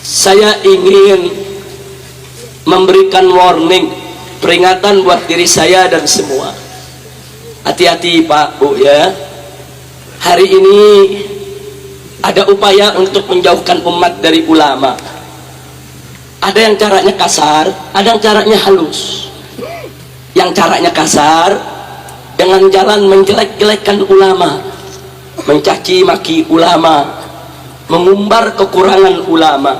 Saya ingin memberikan warning, peringatan buat diri saya dan semua. Hati-hati Pak Bu ya. Hari ini ada upaya untuk menjauhkan umat dari ulama. Ada yang caranya kasar, ada yang caranya halus. Yang caranya kasar dengan jalan menjelek-jelekan ulama, mencaci maki ulama, mengumbar kekurangan ulama,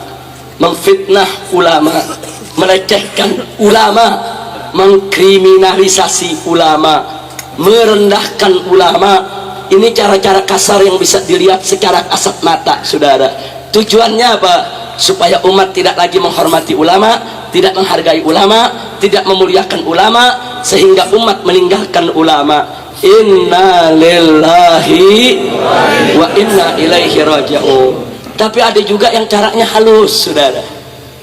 memfitnah ulama, melecehkan ulama, mengkriminalisasi ulama, merendahkan ulama. Ini cara-cara kasar yang bisa dilihat secara kasat mata, saudara. Tujuannya apa? Supaya umat tidak lagi menghormati ulama, tidak menghargai ulama, tidak memuliakan ulama, sehingga umat meninggalkan ulama. Inna lillahi wa inna ilaihi raji'un. Tapi ada juga yang caranya halus, saudara.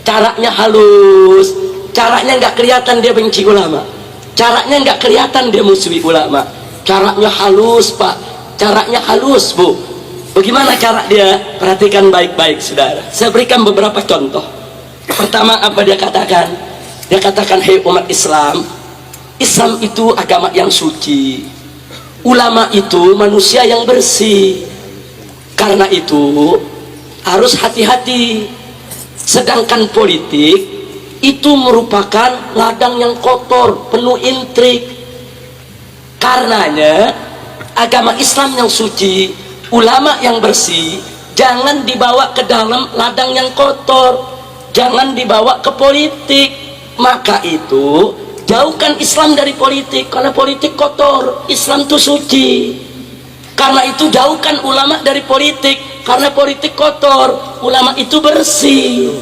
Caranya halus, caranya nggak kelihatan dia benci ulama, caranya nggak kelihatan dia musuhi ulama. Caranya halus Pak, caranya halus Bu. Bagaimana cara dia? Perhatikan baik-baik saudara. Saya berikan beberapa contoh. Pertama, apa dia katakan? Dia katakan, hei umat Islam, Islam itu agama yang suci, ulama itu manusia yang bersih. Karena itu harus hati-hati. Sedangkan politik itu merupakan ladang yang kotor, penuh intrik. Karenanya agama Islam yang suci, ulama yang bersih, jangan dibawa ke dalam ladang yang kotor, jangan dibawa ke politik. Maka itu jauhkan Islam dari politik, karena politik kotor, Islam itu suci. Karena itu jauhkan ulama dari politik, karena politik kotor, ulama itu bersih.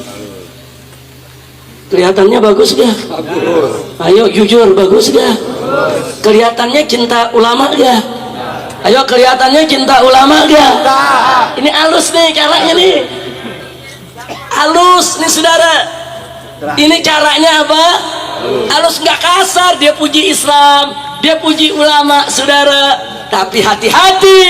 Kelihatannya bagus gak? Bagus. Ayo jujur, bagus gak? Kelihatannya cinta ulama gak? Ayo kelihatannya cinta ulama gak? Ini halus nih caranya nih, halus nih saudara. Ini caranya apa? Halus, nggak kasar. Dia puji Islam, dia puji ulama saudara. Tapi hati-hati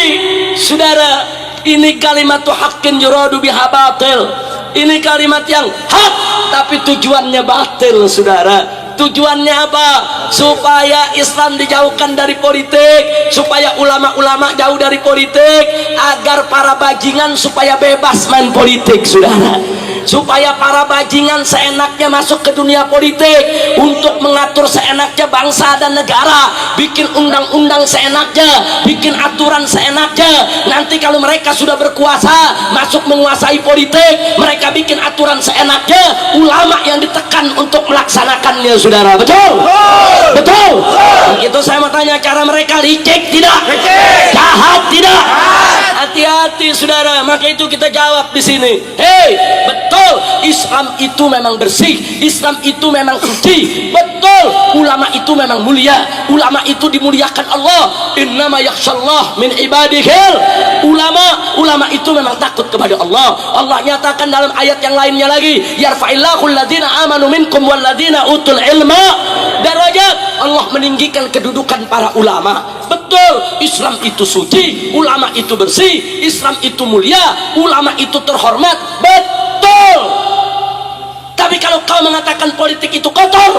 saudara, ini kalimat haqqin yuradu biha batil. Ini kalimat yang hak tapi tujuannya batil saudara. Tujuannya apa? Supaya Islam dijauhkan dari politik, supaya ulama-ulama jauh dari politik, agar para bajingan supaya bebas main politik saudara. Supaya para bajingan seenaknya masuk ke dunia politik untuk mengatur seenaknya bangsa dan negara, bikin undang-undang seenaknya, bikin aturan seenaknya. Nanti kalau mereka sudah berkuasa, masuk menguasai politik, mereka bikin aturan seenaknya, ulama yang ditekan untuk melaksanakannya saudara. Betul? Betul? Begitu saya mau tanya, cara mereka licik tidak? Jahat tidak? Hati-hati saudara. Maka itu kita jawab di sini. Hei, betul, Islam itu memang bersih, Islam itu memang suci. Betul, ulama itu memang mulia, ulama itu dimuliakan Allah. Innama yakhshallah min ibadihil ulama. Ulama itu memang takut kepada Allah. Allah nyatakan dalam ayat yang lainnya lagi, yarfa'illahu alladhina amanu minkum walladhina utul ilma darajat. Allah meninggikan kedudukan para ulama. Betul, Islam itu suci, ulama itu bersih, Islam itu mulia, ulama itu terhormat. Betul. Tapi kalau kau mengatakan politik itu kotor,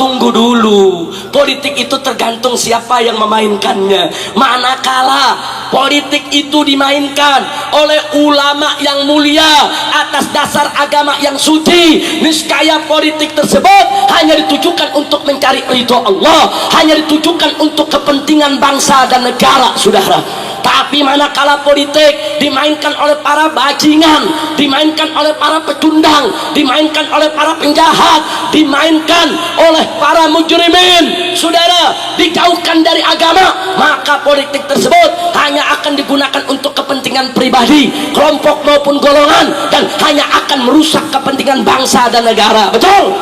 tunggu dulu. Politik itu tergantung siapa yang memainkannya. Manakala politik itu dimainkan oleh ulama yang mulia atas dasar agama yang suci, niscaya politik tersebut hanya ditujukan untuk mencari ridho Allah, hanya ditujukan untuk kepentingan bangsa dan negara saudara. Tapi manakala politik dimainkan oleh para bajingan, dimainkan oleh para pecundang, dimainkan oleh para penjahat, dimainkan oleh para mujrimin saudara, dijauhkan dari agama, maka politik tersebut hanya akan digunakan untuk kepentingan pribadi, kelompok maupun golongan, dan hanya akan merusak kepentingan bangsa dan negara. Betul?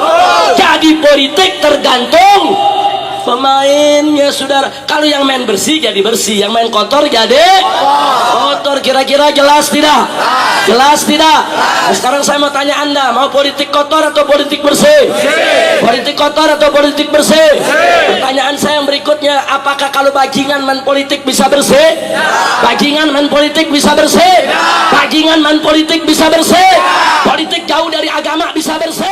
Jadi politik tergantung pemainnya saudara. Kalau yang main bersih jadi bersih, yang main kotor jadi kotor. Kira-kira jelas tidak? Jelas tidak? Nah, sekarang saya mau tanya Anda, mau politik kotor atau politik bersih? Politik kotor atau politik bersih? Pertanyaan saya yang berikutnya, apakah kalau bajingan main politik bisa bersih? Bajingan main politik bisa bersih? Bajingan main politik bisa bersih? Politik jauh dari agama bisa bersih?